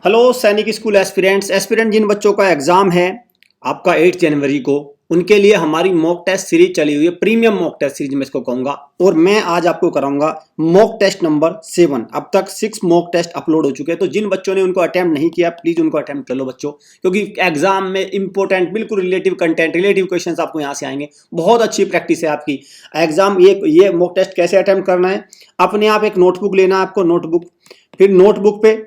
Hello सैनिक school aspirant जिन बच्चों का एग्जाम है आपका 8 जनवरी को, उनके लिए हमारी मॉक टेस्ट सीरीज चली हुई है। प्रीमियम मॉक टेस्ट सीरीज मैं इसको कहूंगा और मैं आज आपको कराऊंगा मॉक टेस्ट नंबर 7। अब तक 6 मॉक टेस्ट अपलोड हो चुके हैं, तो जिन बच्चों ने उनको अटेम्प्ट नहीं किया प्लीज उनको अटेम्प्ट कर लो बच्चों, क्योंकि एग्जाम में इंपॉर्टेंट बिल्कुल रिलेटिव कंटेंट, रिलेटिव क्वेश्चंस आपको यहाँ से आएंगे। बहुत अच्छी प्रैक्टिस है आपकी एग्जाम। ये मॉक टेस्ट कैसे अटेम्प्ट करना है, अपने आप एक नोटबुक लेना है आपको, नोटबुक, फिर नोटबुक पे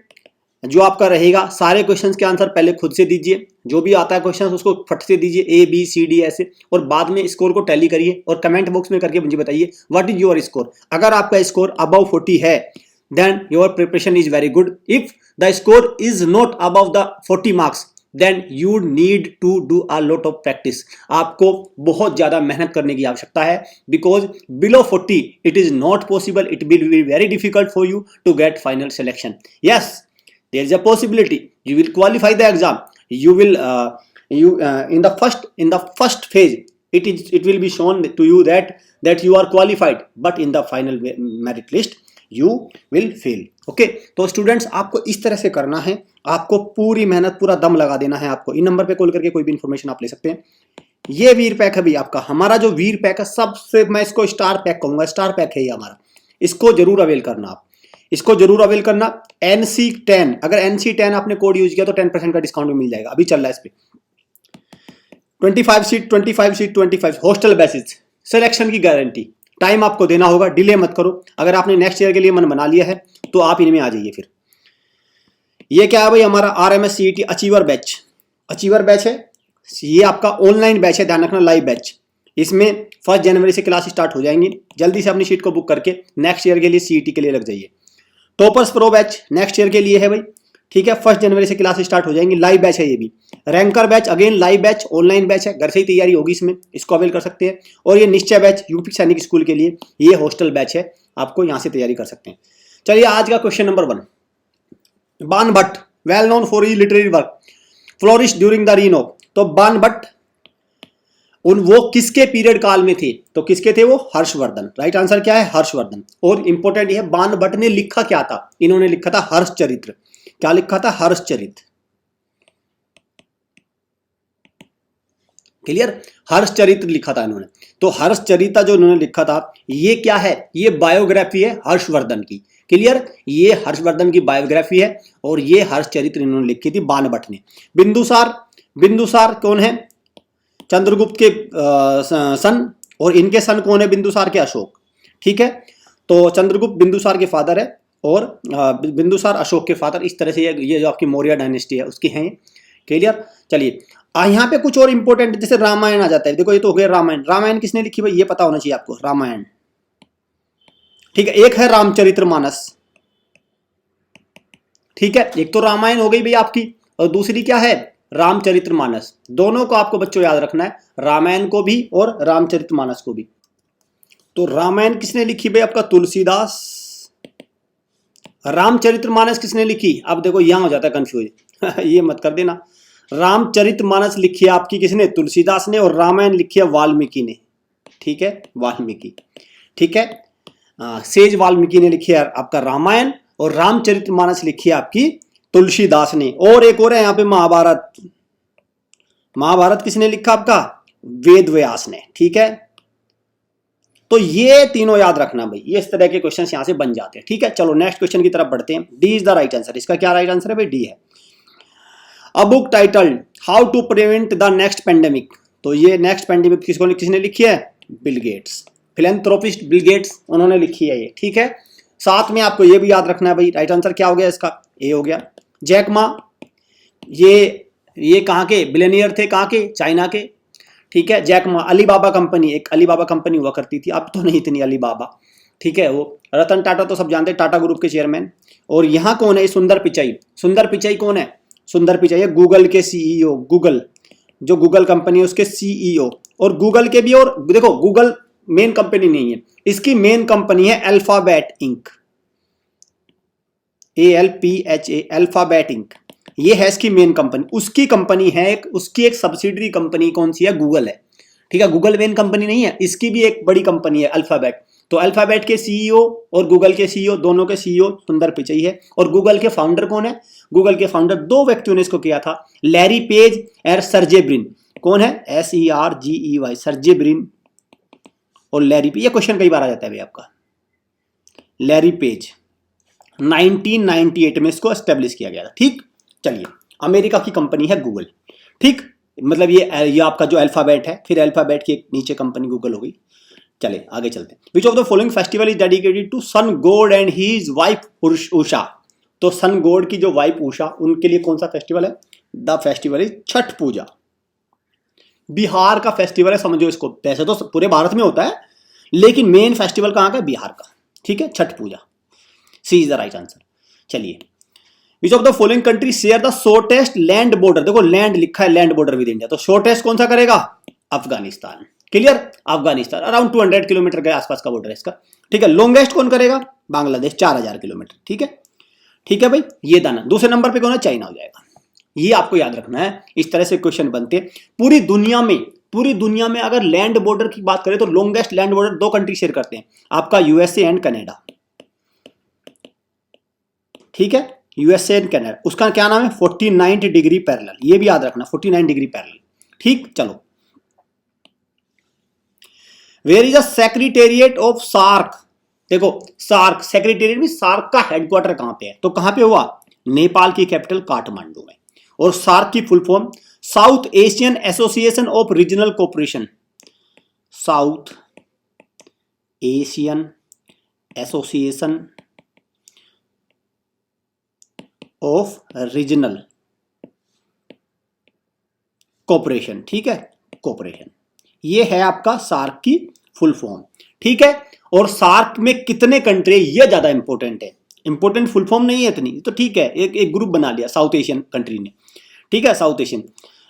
जो आपका रहेगा सारे क्वेश्चंस के आंसर पहले खुद से दीजिए, जो भी आता है क्वेश्चन उसको फट से दीजिए A B C D ऐसे, और बाद में स्कोर को टैली करिए और कमेंट बॉक्स में करके मुझे बताइए व्हाट इज योर स्कोर। अगर आपका स्कोर अबव 40 है then your preparation is very good. If the score is not above the 40 marks then you need to do a lot of practice. आपको बहुत ज्यादा मेहनत करने की आवश्यकता है, because below 40 it is not possible, it will be very difficult for you to get final selection. Yes, there is a possibility you will qualify the exam. You will in the first phase it will be shown to you that you are qualified, but in the final merit list you will fail. Okay, तो students आपको इस तरह से करना है, आपको पूरी मेहनत पूरा दम लगा देना है। आपको इन नंबर पे कॉल करके कोई भी इंफॉर्मेशन आप ले सकते हैं। ये वीर पैक है भाई आपका, हमारा जो वीर पैक है सबसे, मैं इसको स्टार पैक कहूंगा, स्टार पैक है ये हमारा। इसको जरूर अवेल करना, आप इसको जरूर अवेल करना। NC10, अगर NC10 आपने कोड यूज किया तो 10% का डिस्काउंट भी मिल जाएगा, अभी चल रहा है इस पे। 25 सीट हॉस्टल बेसिस, सिलेक्शन की गारंटी। टाइम आपको देना होगा, डिले मत करो। अगर आपने नेक्स्ट ईयर के लिए मन बना लिया है तो आप इनमें आ जाइए। फिर ये क्या है भाई, हमारा RMS CET अचीवर बैच है। ये आपका ऑनलाइन बैच है, ध्यान रखना, लाइव बैच। इसमें 1 जनवरी से क्लास स्टार्ट हो जाएंगी। जल्दी से अपनी शीट को बुक करके नेक्स्ट ईयर के लिए CET के लिए लग जाइए। Toppers pro batch next year के लिए है भाई, ठीक है। 1 जनवरी से क्लास स्टार्ट हो जाएंगी, लाइव बैच है ये भी। Ranker batch again live batch, online batch है, घर से ही तैयारी होगी इसमें, इसको अवेल कर सकते हैं। और ये निश्चय बैच यूपी सैनिक स्कूल के लिए, ये हॉस्टल बैच है, आपको यहाँ से तैयारी कर सकते हैं। चलिए आज का question number 1। Bana Bhatta well known for his literary work flourish during the reign of. तो बाण भट्ट वो किसके पीरियड काल में थे, तो किसके थे वो, हर्षवर्धन। राइट आंसर क्या है, हर्षवर्धन। और इंपॉर्टेंट ये है, बाण भट्ट ने लिखा क्या था, इन्होंने लिखा था हर्षचरित्र। क्या लिखा था, हर्षचरित्र। क्लियर, हर्षचरित्र लिखा था इन्होंने। तो हर्षचरित्र जो इन्होंने लिखा था, ये क्या है, ये बायोग्राफी है हर्षवर्धन की। क्लियर, ये हर्षवर्धन की बायोग्राफी है और ये हर्षचरित्र इन्होंने लिखी थी बाण भट्ट ने। बिंदुसार कौन है, चंद्रगुप्त के सन, और इनके सन कौन है, बिंदुसार के अशोक। ठीक है, तो चंद्रगुप्त बिंदुसार के फादर है और बिंदुसार अशोक के फादर। इस तरह से ये जो आपकी मौर्य डायनेस्टी है उसकी हैं। क्लियर, चलिए यहाँ पे कुछ और इंपॉर्टेंट, जैसे रामायण आ जाता है। देखो ये तो हो गया रामायण। रामायण किसने लिखी भाई, ये पता होना चाहिए आपको, रामायण। ठीक है, एक है रामचरितमानस। ठीक है, एक तो रामायण हो गई भाई आपकी, और दूसरी क्या है, रामचरितमानस। दोनों को आपको बच्चों याद रखना है, रामायण को भी और रामचरितमानस को भी। तो रामायण किसने लिखी भाई आपका, तुलसीदास। रामचरितमानस किसने लिखी, अब देखो यहां हो जाता है कंफ्यूज ये मत कर देना। रामचरितमानस लिखी है आपकी किसने, तुलसीदास ने, और रामायण लिखी है वाल्मीकि ने। ठीक है, वाल्मीकि। ठीक है, सेज वाल्मीकि ने लिखी है आपका रामायण, और रामचरितमानस लिखी है आपकी तुलसीदास ने। और एक और है यहाँ पे, महाभारत किसने लिखा आपका, वेद व्यास ने। ठीक है, तो ये तीनों याद रखना भाई, ये इस तरह के क्वेश्चंस यहां से बन जाते हैं। ठीक है, चलो नेक्स्ट क्वेश्चन की तरफ बढ़ते हैं। D is the right answer. इसका क्या राइट आंसर है भाई, डी है। A book titled how to prevent the next pandemic. तो ये नेक्स्ट पेंडेमिक किसने लिखी है, Bill Gates, philanthropist Bill Gates, उन्होंने लिखी है ये। ठीक है, साथ में आपको ये भी याद रखना है भाई, राइट आंसर क्या हो गया इसका, ए हो गया। जैक मा, ये कहाँ के बिलियनियर थे, कहाँ के, चाइना के। ठीक है, जैक मा, अलीबाबा कंपनी, एक अलीबाबा कंपनी हुआ करती थी, अब तो नहीं इतनी अलीबाबा। ठीक है, वो रतन टाटा तो सब जानते हैं, टाटा ग्रुप के चेयरमैन। और यहाँ कौन है, सुंदर पिचाई कौन है, सुंदर पिचाई है गूगल के CEO, गूगल जो गूगल कंपनी है उसके CEO। और गूगल के भी, और देखो गूगल मेन कंपनी नहीं है, इसकी मेन कंपनी है Alphabet Inc, ALPHA, Alphabet Inc, ये है इसकी मेन कंपनी। उसकी कंपनी है एक, उसकी एक सब्सिडरी कंपनी कौन सी है, गूगल है। ठीक है, गूगल मेन कंपनी नहीं है, इसकी भी एक बड़ी कंपनी है अल्फाबेट, तो अल्फाबेट के सीईओ और गूगल के सीईओ, दोनों के सीईओ सुंदर पिचाई है। और गूगल के फाउंडर कौन है? गूगल के फाउंडर दो व्यक्तियों ने इसको किया था, लैरी पेज और सर्जे ब्रिन। कौन है? SERGEY, सर्जे ब्रिन और लैरी पेज। ये क्वेश्चन कई बार आ जाता है भाई आपका। लैरी पेज 1998 में इसको एस्टेब्लिश किया गया था। ठीक, चलिए, अमेरिका की कंपनी है गूगल। ठीक, मतलब ये आपका जो अल्फाबेट है, फिर अल्फाबेट की नीचे कंपनी गूगल हो गई। चले आगे चलते हैं। Which of the following festival is dedicated to sun god and his wife Usha. तो सन गॉड की जो वाइफ उषा, उनके लिए कौन सा फेस्टिवल है? द फेस्टिवल इज छठ पूजा। बिहार का फेस्टिवल है, समझो इसको। वैसे तो पूरे भारत में होता है, लेकिन मेन फेस्टिवल कहाँ का? बिहार का। ठीक है, छठ पूजा। सी इज द राइट आंसर। चलिए, विच of the following country share the shortest land border. देखो लैंड लिखा है, लैंड बॉर्डर विद इंडिया, तो शॉर्टेस्ट कौन सा करेगा? Afghanistan. Clear, Afghanistan around 200 kilometre के आसपास का बॉर्डर है इसका। ठीक है, लॉन्गेस्ट कौन करेगा? बांग्लादेश, 4000 किलोमीटर। ठीक है, ठीक है भाई, ये दाना। दूसरे नंबर पे कौन है? चाइना हो जाएगा। ये आपको याद रखना है, इस तरह से क्वेश्चन बनते हैं। पूरी दुनिया में अगर लैंड बॉर्डर की बात करें तो लॉन्गेस्ट लैंड बॉर्डर दो कंट्री शेयर करते हैं, आपका यूएसए एंड कनाडा। ठीक है, यूएसए एंड कनाडा। उसका क्या नाम है? 49 डिग्री पैरेलल। ये भी याद रखना, 49 डिग्री पैरेलल। ठीक, चलो। Where is the secretariat of SAARC. देखो सार्क सेक्रेटेरिएट में, सार्क का हेडक्वार्टर कहां पे है? तो कहां पे हुआ? नेपाल की कैपिटल काठमांडू में। और सार्क की full form south Asian association of regional cooperation. South Asian association of regional cooperation. ठीक है, कोऑपरेशन, ये है आपका सार्क की फुल फॉर्म। ठीक है, और सार्क में कितने कंट्री, ये ज्यादा इंपॉर्टेंट है। इंपॉर्टेंट फुल फॉर्म नहीं है इतनी, तो ठीक है, एक ग्रुप बना लिया साउथ एशियन कंट्री ने। ठीक है, साउथ एशियन।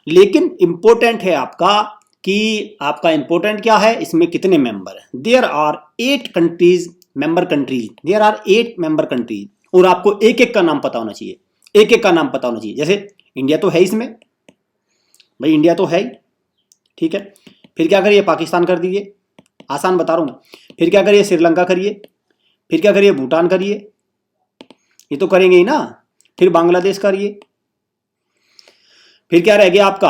लेकिन इंपॉर्टेंट है आपका कि आपका इंपॉर्टेंट क्या है, इसमें कितने मेंबर है? There are 8 countries, member countries. There are 8 member countries. और आपको एक एक का नाम पता होना चाहिए, एक एक का नाम पता होना चाहिए। जैसे इंडिया तो है इसमें भाई, इंडिया तो है ही। ठीक है, फिर क्या करिए? पाकिस्तान कर दीजिए, आसान बता रहा हूं। फिर क्या करिए? श्रीलंका करिए। फिर क्या करिए? भूटान करिए। ये तो करेंगे ही ना। फिर बांग्लादेश करिए। फिर क्या रह गया आपका?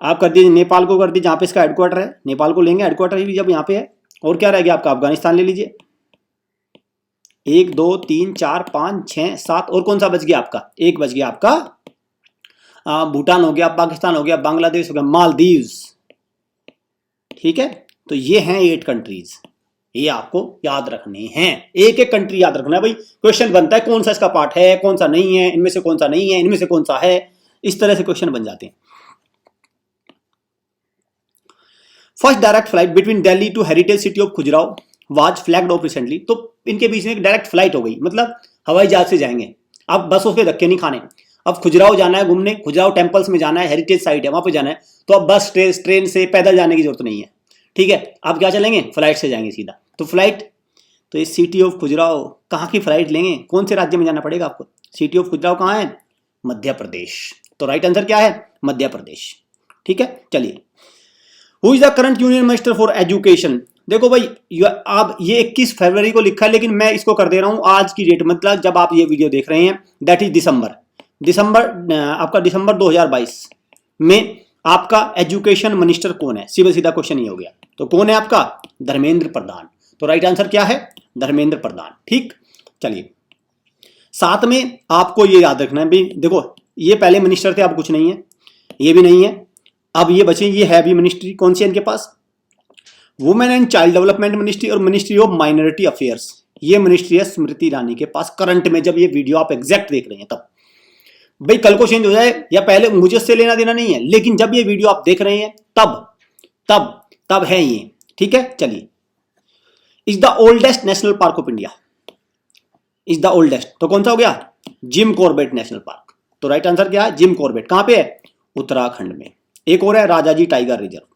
आप कर दीजिए नेपाल को, कर दीजिए जहां पे इसका हेडक्वार्टर है। नेपाल को लेंगे, हेडक्वार्टर ही जब यहाँ पे है। और क्या रह गया आपका? अफगानिस्तान ले लीजिए। 1 2 3 4 5 6 7, और कौन सा बच गया आपका? एक बच गया आपका, भूटान हो गया, पाकिस्तान हो गया, बांग्लादेश हो गया, मालदीव्स। ठीक है, तो ये हैं 8 कंट्रीज। ये आपको याद रखने हैं, एक एक कंट्री याद रखना है भाई। क्वेश्चन बनता है कौन सा इसका पार्ट है, कौन सा नहीं है, इनमें से कौन सा नहीं है, इनमें से कौन सा है। इस तरह से क्वेश्चन बन जाते हैं। First direct flight between Delhi to heritage city of Khajuraho was flagged off recently. तो इनके बीच में एक डायरेक्ट फ्लाइट हो गई, मतलब हवाई जहाज से जाएंगे। अब बसों पे धक्के नहीं खाने। अब खुजराहो जाना है घूमने, खुजराहो टेम्पल्स में जाना है, हेरिटेज साइट है वहां पे जाना है। तो अब बस ट्रेन से पैदल जाने की जरूरत नहीं है। ठीक है, अब क्या चलेंगे? फ्लाइट से जाएंगे सीधा। तो फ्लाइट, तो इस सिटी ऑफ खुजराहो कहाँ की फ्लाइट लेंगे? कौन से राज्य में जाना पड़ेगा आपको? सिटी ऑफ खुजराहो कहाँ है? मध्य प्रदेश। तो राइट आंसर क्या है? मध्य प्रदेश। ठीक है, चलिए। Who is the current union minister for education. देखो भाई, आप ये 21 फरवरी को लिखा है, लेकिन मैं इसको कर दे रहा हूं आज की डेट, मतलब जब आप ये वीडियो देख रहे हैं, दैट इज दिसंबर आपका दिसंबर 2022 में आपका एजुकेशन मिनिस्टर कौन है? सीधा सीधा क्वेश्चन ये हो गया। तो कौन है आपका? धर्मेंद्र प्रधान। तो राइट आंसर क्या है? धर्मेंद्र प्रधान। ठीक, चलिए। साथ में आपको ये याद रखना है भाई, देखो ये पहले मिनिस्टर थे, अब कुछ नहीं है, ये भी नहीं है, अब ये बचे, ये है भी मिनिस्ट्री। कौन सी है इनके पास? Women and child development ministry और मिनिस्ट्री ऑफ माइनॉरिटी अफेयर्स। ये मिनिस्ट्री है स्मृति ईरानी के पास करंट में, जब ये वीडियो आप एग्जैक्ट देख रहे हैं तब। भाई कल को चेंज हो जाए या पहले, मुझे उससे लेना देना नहीं है, लेकिन जब ये वीडियो आप देख रहे हैं तब है ये। ठीक है, चलिए। Is the oldest national park of India. Is the oldest, तो कौन सा हो गया? Jim Corbett national park. तो राइट आंसर क्या है? Jim Corbett. कहां पे है? उत्तराखंड में। एक और है Rajaji tiger reserve,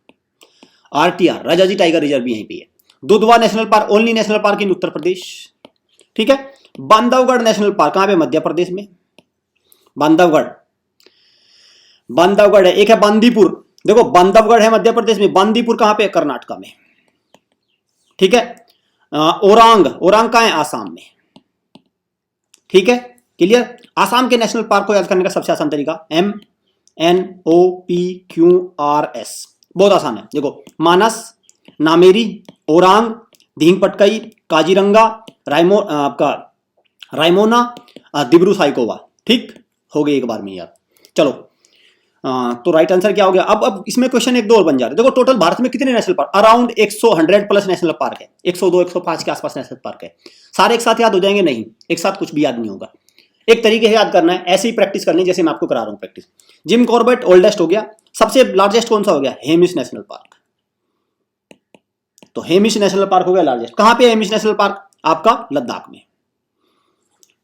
RTR, Rajaji tiger reserve भी यहीं पे है। Dudhwa national park, only national park in Uttar Pradesh. ठीक है, बांधवगढ़ नेशनल पार्क कहां पे? मध्य प्रदेश में। बांधवगढ़ है। एक है बांदीपुर, देखो बांधवगढ़ है मध्य प्रदेश में, बांदीपुर कहां पे है? कर्नाटक में। ठीक है, ओरांग, ओरांग कहाँ है? आसाम में। ठीक है, क्लियर। आसाम के नेशनल पार्क को याद करने का सबसे आसान तरीका MNOPQRS, बहुत आसान है। देखो, मानस, नामेरी, ओरांग, धींग पटकई, काजीरंगा, आपका रायमोना, दिब्रू साइकोवा। ठीक हो गई एक बार में यार। चलो, तो राइट आंसर क्या हो गया? अब इसमें क्वेश्चन एक दो और बन जा रहे। देखो, टोटल भारत में कितने national park? Around 100 plus national park है। 102 105 के आसपास नेशनल पार्क है। सारे एक साथ याद हो जाएंगे? नहीं, एक साथ कुछ भी याद नहीं होगा। एक तरीके से याद करना है, ऐसे ही प्रैक्टिस करनी जैसे मैं आपको करा रहा हूं प्रैक्टिस। जिम कॉर्बेट ओल्डेस्ट हो गया। सबसे लार्जेस्ट कौन सा हो गया? Hemis national park. तो हेमिस नेशनल पार्क हो गया लार्जेस्ट। कहां पे है हेमिस नेशनल पार्क? आपका लद्दाख में।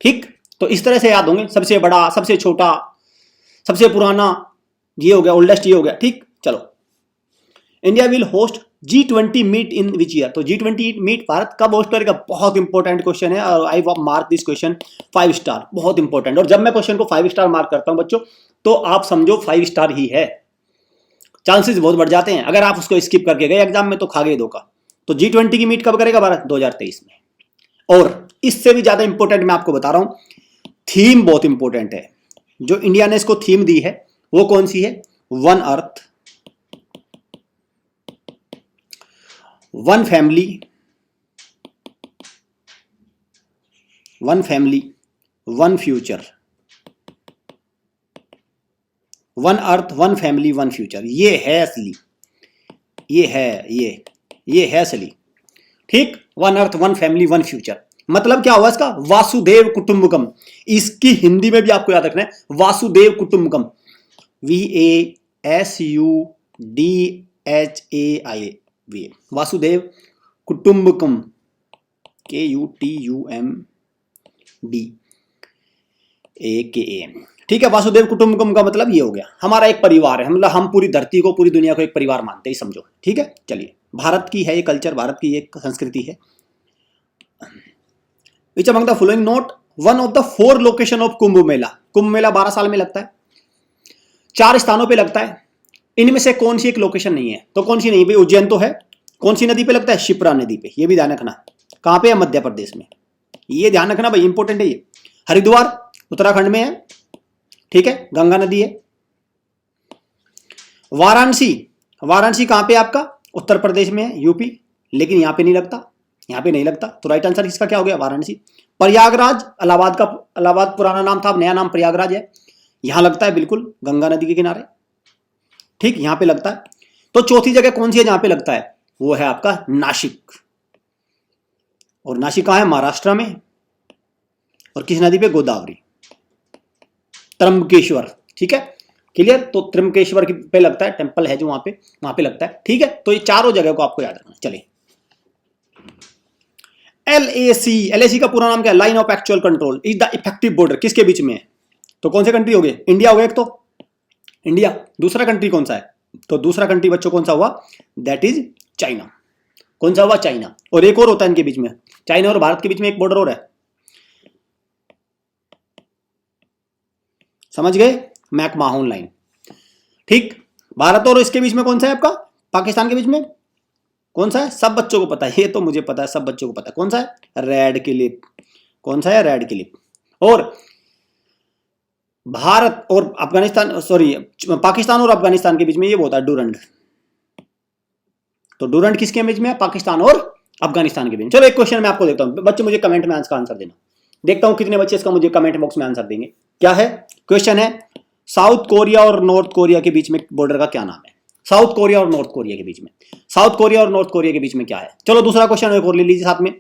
ठीक, तो इस तरह से याद होंगे, सबसे बड़ा, सबसे छोटा, सबसे पुराना, ये हो गया, ओल्डेस्ट ये हो गया। ठीक, चलो। India will host G20 meet in which year? तो G20 मीट भारत कब होस्ट करेगा? बहुत इंपॉर्टेंट क्वेश्चन है और I mark this question 5 star, बहुत इंपॉर्टेंट। और जब मैं क्वेश्चन को 5 स्टार मार्क करता हूं बच्चों, तो आप समझो 5 स्टार ही है। चांसेस बहुत बढ़ जाते हैं। अगर आप उसको स्किप करके गए एग्जाम में तो खा गए धोखा। तो G20 की मीट कब करेगा भारत? 2023 में। और इससे भी ज्यादा इंपॉर्टेंट मैं आपको बता रहा हूं, थीम बहुत इंपॉर्टेंट है। जो इंडिया ने इसको थीम दी है वो कौन सी है? One earth, one family, one family, one future. One earth, one family, one future, ये है असली, ये है असली। ठीक, one earth, one family, one future. मतलब क्या हुआ इसका? वासुदेव कुटुंबकम। इसकी हिंदी में भी आपको याद रखना है, वासुदेव कुटुंबकम। VASUDHAI, Vasudev कुटुंबकम, KUTUMBAKAM। ठीक है, वासुदेव कुटुंबकम का मतलब ये हो गया, हमारा एक परिवार है। मतलब हम पूरी धरती को, पूरी दुनिया को एक परिवार मानते हैं, समझो। ठीक है, चलिए। भारत की है ये कल्चर, भारत की ये संस्कृति है। Which among the following not one of the 4 location of Kumbh Mela? Kumbh Mela 12 साल में लगता है, 4 स्थानों पे लगता है। इनमें से कौन सी एक लोकेशन नहीं है? तो कौन सी नहीं भाई? उज्जैन तो है। कौन सी नदी पे लगता है? शिप्रा नदी पे। ये भी ध्यान रखना। कहां पे है? मध्य प्रदेश में। ये ध्यान रखना भाई, इंपॉर्टेंट है ये। हरिद्वार उत्तराखंड में है। ठीक है, गंगा नदी है। वाराणसी, वाराणसी कहां पे? आपका उत्तर प्रदेश में है, यूपी। लेकिन यहां पे नहीं लगता, यहां पे नहीं लगता। तो राइट आंसर इसका क्या हो गया? वाराणसी। प्रयागराज, इलाहाबाद का, इलाहाबाद पुराना नाम था, अब नया नाम प्रयागराज है। यहां लगता है बिल्कुल, गंगा नदी के किनारे। ठीक, यहां पे लगता है। तो चौथी जगह कौन सी है जहां पे लगता है? वो है आपका नासिक। और नासिक कहां है? महाराष्ट्र में। और किस नदी पे? गोदावरी। त्र्यंबकेश्वर। ठीक है, क्लियर। तो त्र्यंबकेश्वर पे लगता है, टेंपल है जो वहां पे लगता है। ठीक है, तो ये चारों जगह को आपको याद रखना। चलिए, LAC का पूरा नाम क्या है? Line of actual control is the effective border. किसके बीच में है? तो कौन से कंट्री हो गए? इंडिया हो गया एक तो, इंडिया। दूसरा कंट्री कौन सा है? तो दूसरा कंट्री बच्चों कौन सा हुआ? That is China. कौन सा हुआ? चाइना। और एक और होता है इनके बीच में, चाइना और भारत के बीच में एक बॉर्डर और है, समझ गए? मैकमाहोन लाइन। ठीक, भारत और इसके बीच में कौन सा है आपका? पाकिस्तान के बीच में कौन सा है? सब बच्चों को पता है, ये तो मुझे पता है, सब बच्चों को पता है। कौन सा है? Red Cliff. कौन सा है? Red Cliff. और भारत और अफगानिस्तान, सॉरी, पाकिस्तान और अफगानिस्तान के बीच में ये होता है डूरंड। तो डूरंड किसके बीच में है? पाकिस्तान और अफगानिस्तान के बीच। चलो, एक क्वेश्चन मैं आपको देता हूं, बच्चे मुझे कमेंट में आंसर देना। देखता हूं कितने बच्चे इसका मुझे कमेंट बॉक्स में आंसर देंगे। क्या है क्वेश्चन? है साउथ कोरिया और नॉर्थ कोरिया के बीच में बॉर्डर का क्या नाम है? साउथ कोरिया और नॉर्थ कोरिया के बीच में, साउथ कोरिया और नॉर्थ कोरिया के बीच में क्या है? चलो, दूसरा क्वेश्चन एक और ले लीजिए साथ में।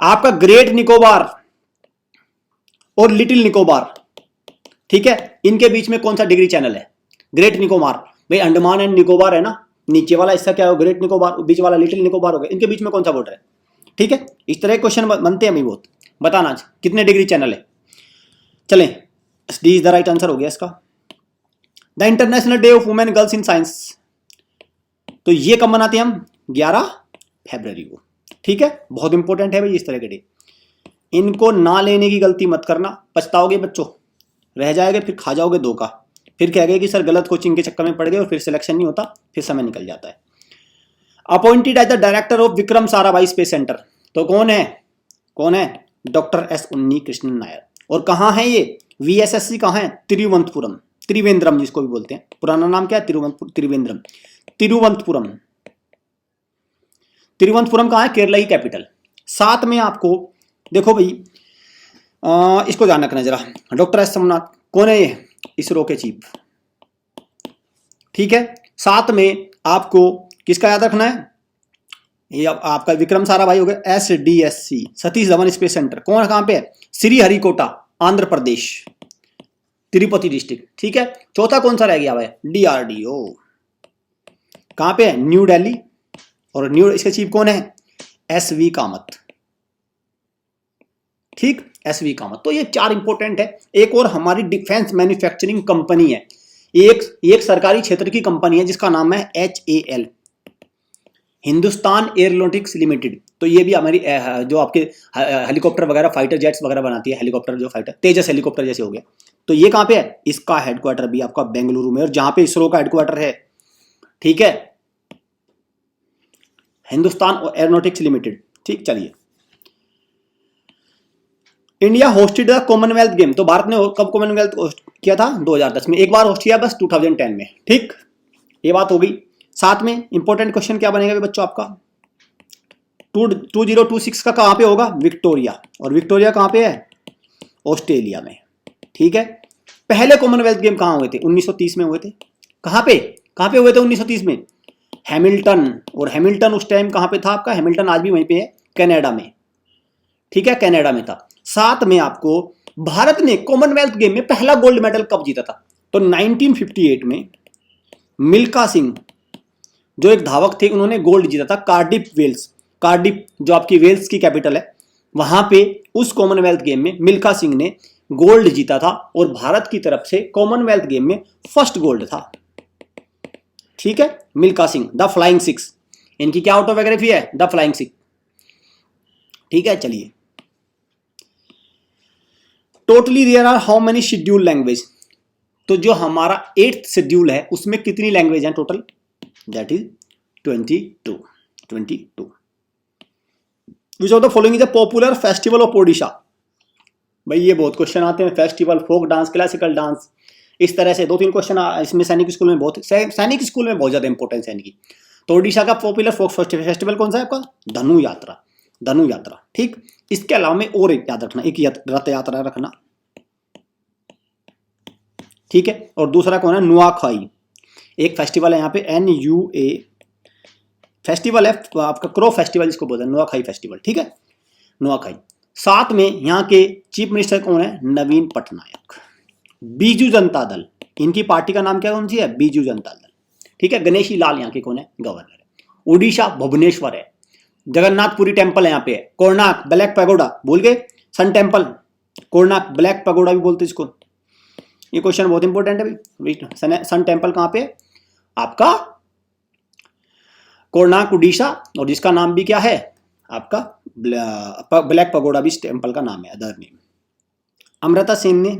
आपका ग्रेट निकोबार और लिटिल निकोबार, ठीक है, इनके बीच में कौन सा डिग्री चैनल है? ग्रेट निकोबार भाई, अंडमान एंड निकोबार है ना, नीचे वाला हिस्सा क्या हो? ग्रेट निकोबार, बीच वाला लिटिल निकोबार हो गया। इनके बीच में कौन सा बॉर्डर है? ठीक है, इस तरह के क्वेश्चन बनते हैं अभी बहुत। बताना कितने डिग्री चैनल है। चलें, D is the right answer हो गया इसका। The international day of women girls in science, तो ये कब मनाते हैं हम? 11 फरवरी को। ठीक है, बहुत इंपॉर्टेंट है भाई इस तरह के डे। इनको ना लेने की गलती मत करना, पछताओगे बच्चों, रह जाएगा, फिर खा जाओगे धोखा, फिर कहेंगे कि सर गलत कोचिंग के चक्कर में पड़ गए और फिर सिलेक्शन नहीं होता, फिर समय निकल जाता है। Appointed as the director of Vikram Sarabhai space centre, तो कौन है? डॉक्टर एस उन्नी कृष्णन नायर। और कहाँ है ये? VSSC कहाँ है? तिरुवनंतपुरम, त्रिवेंद्रम जिसको भी बोलते हैं, पुराना नाम क्या है? त्रिवेंद्रम, तिरुवनंतपुरम। तिरुवनंतपुरम कहाँ है? केरला की कैपिटल। साथ में आपको देखो भाई, इसको ध्यान रखना जरा, डॉक्टर एस सोमनाथ कौन है? ये इसरो के चीफ, ठीक है। साथ में आपको किसका याद रखना है? ये आपका विक्रम साराभाई हो गया। SDSC, Satish Dhawan space centre, कौन कहाँ पे है? श्रीहरिकोटा, आंध्र प्रदेश, तिरुपति डिस्ट्रिक्ट, ठीक है। चौथा कौन सा रह गया भाई? DRDO, कहाँ पे है? न्यू दिल्ली। और इसके चीफ कौन है? SV कामत, ठीक, SV कामत। तो ये 4 इंपॉर्टेंट है। एक और हमारी डिफेंस मैन्युफैक्चरिंग कंपनी है, एक सरकारी क्षेत्र की कंपनी है जिसका नाम है HAL, हिंदुस्तान एयरोनॉटिक्स लिमिटेड। तो ये भी हमारी जो आपके हेलीकॉप्टर वगैरह, फाइटर जेट्स वगैरह बनाती है, हेलीकॉप्टर जो फाइटर, तेजस हेलीकॉप्टर जैसे हो गया। तो ये कहाँ पे है? इसका हेडक्वार्टर भी आपका बेंगलुरु में, और जहां पे इसरो का हेडक्वार्टर है, ठीक है, हिंदुस्तान एयरोनॉटिक्स लिमिटेड, ठीक। चलिए, India hosted the Commonwealth game. तो भारत ने कब कॉमनवेल्थ होस्ट किया था? 2010 में। एक बार होस्ट किया बस, 2010 में, ठीक। ये बात हो गई। साथ में इंपॉर्टेंट क्वेश्चन क्या बनेगा बच्चों आपका? 2026 का कहां पे होगा? विक्टोरिया। और विक्टोरिया कहां पे है? ऑस्ट्रेलिया में, ठीक है। पहले कॉमनवेल्थ गेम कहां हुए थे? 1930 में हुए थे। कहां पे हुए थे 1930 में? हैमिल्टन। और हैमिल्टन उस टाइम कहां पे था आपका? हैमिल्टन आज भी वहीं पे है, कनाडा में, ठीक है, कनाडा में था। साथ में आपको भारत ने कॉमनवेल्थ गेम में पहला गोल्ड मेडल कब जीता था? तो 1958 में मिल्खा सिंह जो एक धावक थे, उन्होंने गोल्ड जीता था। कार्डिफ जो आपकी वेल्स की कैपिटल है, वहां पे उस कॉमनवेल्थ गेम में मिल्खा सिंह ने गोल्ड जीता था, और भारत की तरफ से कॉमनवेल्थ गेम में फर्स्ट गोल्ड था, ठीक है। Milkha Singh, the flying six, इनकी क्या ऑटोबायोग्राफी है? द फ्लाइंग सिक्स, ठीक है। चलिए, totally there are how many schedule language? तो जो हमारा 8th शेड्यूल है उसमें कितनी लैंग्वेज है total? That is 22। Which of the following is a popular festival of Odisha? भाई ये बहुत क्वेश्चन आते हैं, festival, folk dance, classical dance, इस तरह से 2-3 क्वेश्चन इसमें सैनिक स्कूल में बहुत ज्यादा इंपॉर्टेंस है इनकी। तो ओडिशा का पॉपुलर फोक फेस्टिवल कौन सा है आपका? धनु यात्रा, ठीक। इसके अलावा में और एक याद रखना, एक रथ यात्रा रखना, ठीक है। और दूसरा कौन है? नुआखाई, एक फेस्टिवल है यहाँ पे, NUA फेस्टिवल है आपका, क्रो फेस्टिवल जिसको बोलते हैं, नुआखाई फेस्टिवल, ठीक है, नुआखाई। साथ में यहाँ के चीफ मिनिस्टर कौन है? नवीन पटनायक। बीजू जनता दल, इनकी पार्टी का नाम क्या कौन सी है? बीजू जनता दल, ठीक है। गणेशी लाल यहाँ के कौन है? गवर्नर है। उड़ीसा भुवनेश्वर है। जगन्नाथपुरी टेम्पल है यहाँ पे, कोणार्क, ब्लैक पैगोडा, भूल गए? Sun temple, Konark, black pagoda भी बोलते इसको। ये क्वेश्चन बहुत इंपॉर्टेंट है भाई। सन टेम्पल कहां पे? आपका कोणार्क, उड़ीसा, और जिसका नाम भी क्या है आपका? ब्लैक पगोडा भी टेम्पल का नाम है, अदर नेम। अमृता सेन ने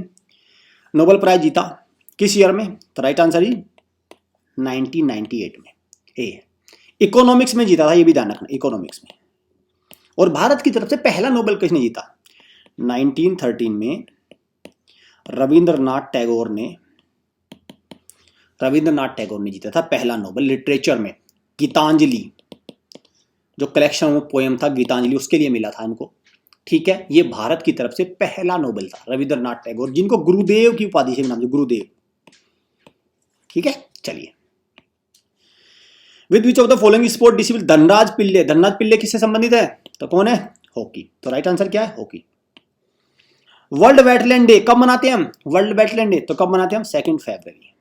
नोबेल प्राइज जीता किस ईयर में? तो राइट आंसर ही 1998 में। इकोनॉमिक्स में जीता था, ये भी ध्यान रखना, इकोनॉमिक्स में। और भारत की तरफ से पहला नोबेल किसने जीता? 1913 में रविंद्रनाथ टैगोर ने जीता था पहला नोबेल लिटरेचर में। गीतांजलि, जो कलेक्शन ऑफ पोएम था गीतांजलि, उसके लिए मिला था इनको, ठीक है। ये भारत की तरफ से पहला नोबेल था, रविंद्रनाथ टैगोर, जिनको गुरुदेव की उपाधि से नाम, गुरुदेव, ठीक है। चलिए, with which of the following sport discipline? Dhanraj Pillay किससे संबंधित है? तो कौन है? हॉकी। तो राइट आंसर क्या है? हॉकी। वर्ल्ड वेटलैंड डे कब मनाते हैं हम? वर्ल्ड वेटलैंड डे तो कब मनाते हैं हम? 2 फरवरी।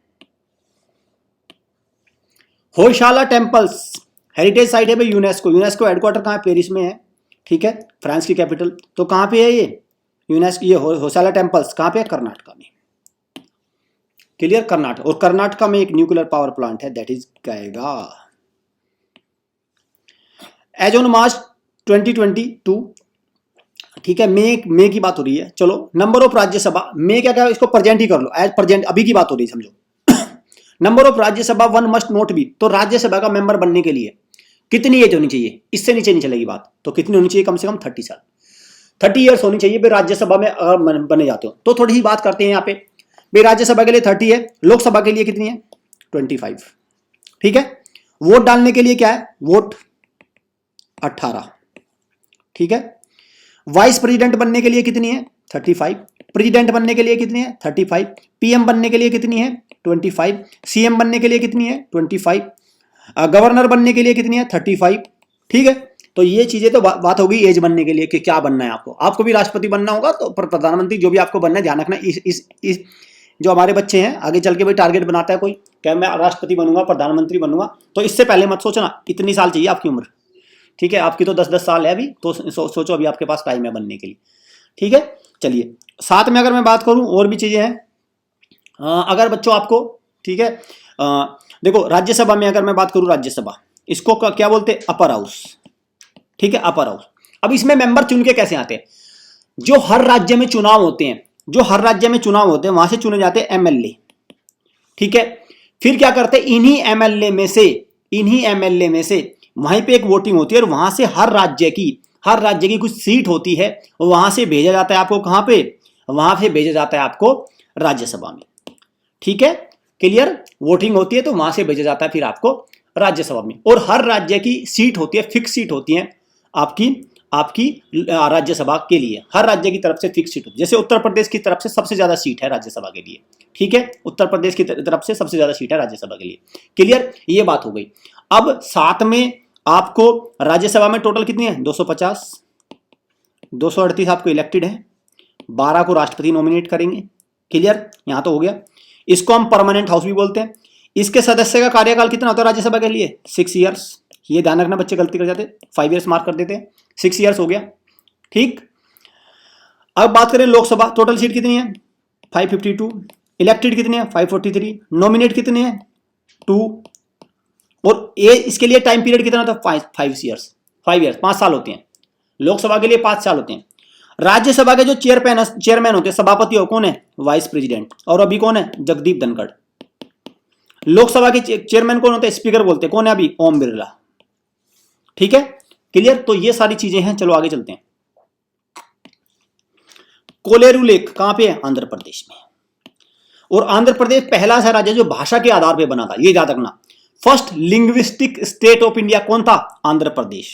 होयशाला टेम्पल्स हेरिटेज साइट है भाई, यूनेस्को हेडक्वार्टर कहां है? पेरिस में है, ठीक है, फ्रांस की कैपिटल। तो कहां पे है ये यूनेस्को? ये होयशाला टेम्पल्स कहां पे है? कर्नाटका में, क्लियर, कर्नाटक। और कर्नाटका में एक न्यूक्लियर पावर प्लांट है, दैट इज कहेगा। एज ऑन मार्च 2022, ठीक है, मे की बात हो रही है। चलो, नंबर ऑफ राज्यसभा, मे क्या क्या, इसको प्रेजेंट ही कर लो, एज प्रेजेंट, अभी की बात हो रही है, समझो। Number of Rajya Sabha 1 must not be, तो राज्यसभा का मेंबर बनने के लिए कितनी एज होनी चाहिए, इससे नीचे नहीं चलेगी बात। तो कितनी होनी चाहिए, कम से कम 30 साल, 30 ईयर्स होनी चाहिए भाई। राज्यसभा में अगर बने जाते हो तो थोड़ी सी बात करते हैं यहाँ पे भाई। राज्यसभा के लिए 30 है, लोकसभा के लिए कितनी है, 25। ठीक है, वोट डालने के लिए क्या है, वोट 18। ठीक है, वाइस प्रेसिडेंट बनने के लिए कितनी है, 35। प्रेसिडेंट बनने के लिए कितनी है, 35। पीएम बनने के लिए कितनी है, 25। सीएम बनने के लिए कितनी है, 25। गवर्नर बनने के लिए कितनी है, 35। ठीक है, तो ये चीजें तो बात होगी एज बनने के लिए कि क्या बनना है आपको। आपको भी राष्ट्रपति बनना होगा तो प्रधानमंत्री, जो भी आपको बनना है, ध्यान रखना इस जो हमारे बच्चे हैं आगे चल के भाई टारगेट बनाता है कोई, क्या मैं राष्ट्रपति बनूंगा, प्रधानमंत्री बनूंगा, तो इससे पहले मत सोचना इतनी साल चाहिए आपकी उम्र। ठीक है, आपकी तो 10-10 साल है अभी, तो सोचो अभी आपके पास टाइम है बनने के लिए। ठीक है, चलिए साथ में अगर मैं बात करूं और भी चीजें हैं अगर बच्चों आपको, ठीक है, देखो राज्यसभा में अगर मैं बात करूं, राज्यसभा इसको क्या बोलते हैं, अपर हाउस। ठीक है, अपर हाउस। अब इसमें मेंबर चुन के कैसे आते हैं, जो हर राज्य में चुनाव होते हैं, जो हर राज्य में चुनाव होते हैं वहां से चुने जाते हैं एमएलए। ठीक है, फिर क्या करते हैं, इन्हीं एमएलए में से वहीं पे एक वोटिंग होती है और वहां से हर राज्य की कुछ सीट होती है, वहां से भेजा जाता है आपको, कहां पे, वहां से भेजा जाता है आपको राज्यसभा में। ठीक है, क्लियर, वोटिंग होती है तो वहां से भेजा जाता है फिर आपको राज्यसभा में। और हर राज्य की सीट होती है, फिक्स सीट होती है आपकी राज्यसभा के लिए, हर राज्य की तरफ से फिक्स सीट होती है। जैसे उत्तर प्रदेश की तरफ से सबसे ज्यादा सीट है राज्यसभा के लिए। ठीक है, उत्तर प्रदेश की तरफ से सबसे ज्यादा सीट है राज्यसभा के लिए। क्लियर, ये बात हो गई। अब साथ में आपको राज्यसभा में टोटल कितनी है, 250, 238 आपको इलेक्टेड है, 12 को राष्ट्रपति नॉमिनेट करेंगे। क्लियर, यहां तो हो गया। इसको हम परमानेंट हाउस भी बोलते हैं। इसके सदस्य का कार्यकाल कितना होता है राज्यसभा के लिए, 6 ईयर्स। ये ध्यान रखना, बच्चे गलती कर जाते, 5 ईयर्स मार्क कर देते हैं, 6 ईयर्स हो गया। ठीक, अब बात करें लोकसभा, टोटल सीट कितनी है, 552, इलेक्टेड कितनी है, 543, नॉमिनेट कितने हैं, 2, और ये इसके लिए टाइम पीरियड कितना होता है, 5 ईयर्स, 5 साल होते हैं। लोकसभा के लिए 5 साल होते हैं। राज्यसभा के जो चेयरमैन होते हैं, सभापति हो, कौन है, वाइस प्रेसिडेंट, और अभी कौन है, जगदीप धनखड़। लोकसभा के चेयरमैन कौन होते हैं, स्पीकर बोलते हैं, कौन है अभी, ओम बिरला। ठीक है, क्लियर, तो ये सारी चीजें हैं। चलो आगे चलते हैं। कोलेरू लेक कहां पे है, आंध्र प्रदेश में। और आंध्र प्रदेश पहला ऐसा राज्य जो भाषा के आधार पे बना था, ये याद रखना। First linguistic state of India कौन था, आंध्र प्रदेश,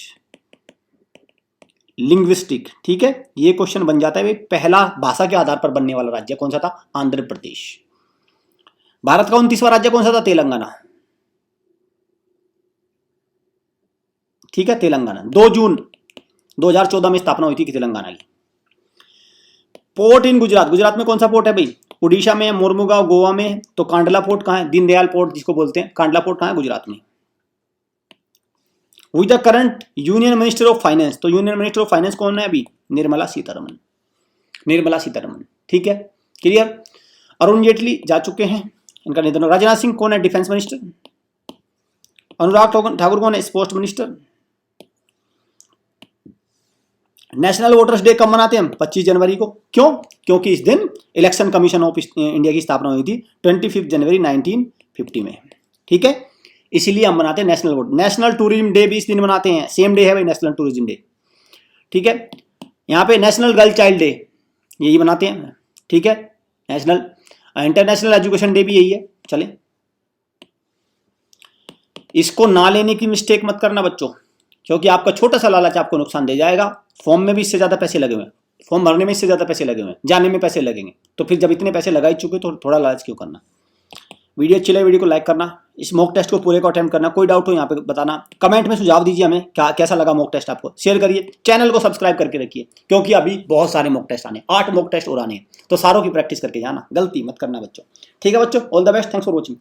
लिंग्विस्टिक। ठीक है, ये क्वेश्चन बन जाता है भाई, पहला भाषा के आधार पर बनने वाला राज्य कौन सा था, आंध्र प्रदेश। भारत का 29वां राज्य कौन सा था, तेलंगाना। ठीक है, तेलंगाना 2 जून 2014 में स्थापना हुई थी कि तेलंगाना की। पोर्ट इन गुजरात, गुजरात में कौन सा पोर्ट है भाई, उड़ीसा में, मोरमुगांव गोवा में, तो कांडला पोर्ट कहां है, दीनदयाल पोर्ट जिसको बोलते हैं, कांडला पोर्ट कहां है, गुजरात में। हुई the current union minister of finance, तो यूनियन मिनिस्टर ऑफ फाइनेंस कौन है अभी, निर्मला सीतारमन, निर्मला सीतारमन। ठीक है, क्लियर। अरुण जेटली जा चुके हैं, इनका निधन। राजनाथ सिंह कौन है, डिफेंस मिनिस्टर। अनुराग ठाकुर कौन है, sports minister. National voters day कब मनाते हैं हम, 25 जनवरी को। क्यों, क्योंकि इस दिन इलेक्शन कमीशन ऑफ इंडिया की स्थापना हुई थी 25 जनवरी 1950 में। ठीक है, इसीलिए हम मनाते हैं national vote. National tourism day भी इस दिन मनाते हैं, सेम डे है भाई, नेशनल टूरिज्म डे। ठीक है, यहाँ पे नेशनल गर्ल चाइल्ड डे यही मनाते हैं। ठीक है, नेशनल इंटरनेशनल एजुकेशन डे भी यही है। चले, इसको ना लेने की मिस्टेक मत करना बच्चों, क्योंकि आपका छोटा सा लालच आपको नुकसान दे जाएगा। फॉर्म में भी इससे ज्यादा पैसे लगे हुए हैं, फॉर्म भरने में इससे ज्यादा पैसे लगे हुए हैं, जाने में पैसे लगेंगे, तो फिर जब इतने पैसे लगा ही चुके तो थोड़ा लालच क्यों करना। वीडियो अच्छी लगे वीडियो को लाइक करना, इस मॉक टेस्ट को पूरे को अटेम्प्ट करना। कोई डाउट हो यहाँ पे बताना, कमेंट में सुझाव दीजिए हमें, क्या कैसा लगा मॉक टेस्ट आपको, शेयर करिए, चैनल को सब्सक्राइब करके रखिए, क्योंकि अभी बहुत सारे मॉक टेस्ट आने, 8 मॉक टेस्ट और आने हैं, तो सारों की प्रैक्टिस करके जाना, गलती मत करना बच्चों। ठीक है बच्चों, all the best, thanks for watching.